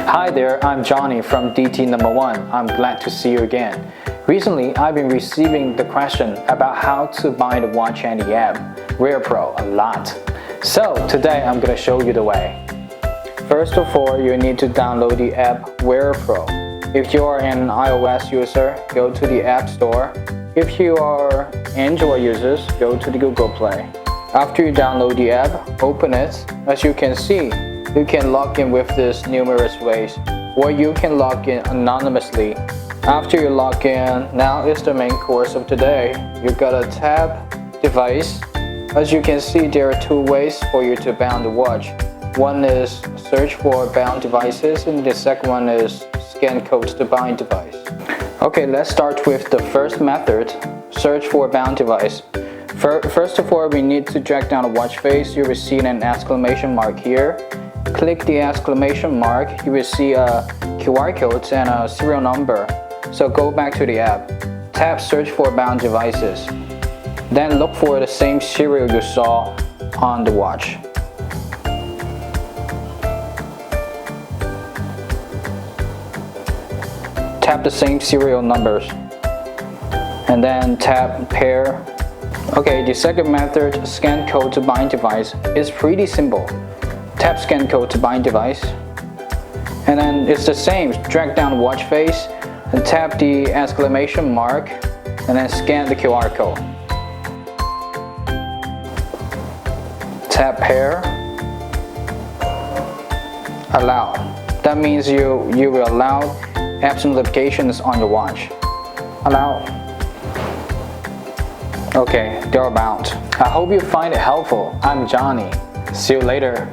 Hi there, I'm Johnny from DT No.1. I'm glad to see you again. Recently, I've been receiving the question about how to buy the watch and the app WearPro a lot. So today I'm going to show you the way. First of all, you need to download the app WearPro. If you are an iOS user, go to the App Store. If you are Android users, go to the Google Play. After you download the app, open it. As you can see, you can log in with this numerous ways, or you can log in anonymously. After you log in, now is the main course of today. You gotta tap device. As you can see, there are two ways for you to bound the watch. One is search for bound devices, and the second one is scan code to bind device. Okay, let's start with the first method, search for bound device. First of all, we need to drag down the watch face. You will see an exclamation mark here. Click the exclamation mark, you will see a QR code and a serial number. So go back to the app, tap search for bound devices. Then look for the same serial you saw on the watch. Tap the same serial numbers. And then tap pair. Okay, the second method, scan code to bind device, is pretty simple. Tap scan code to bind device, and then it's the same, drag down the watch face and tap the exclamation mark and then scan the QR code. Tap pair, allow. That means you will allow apps and notifications on your watch. Allow. Okay, they're bound. I hope you find it helpful. I'm Johnny. See you later.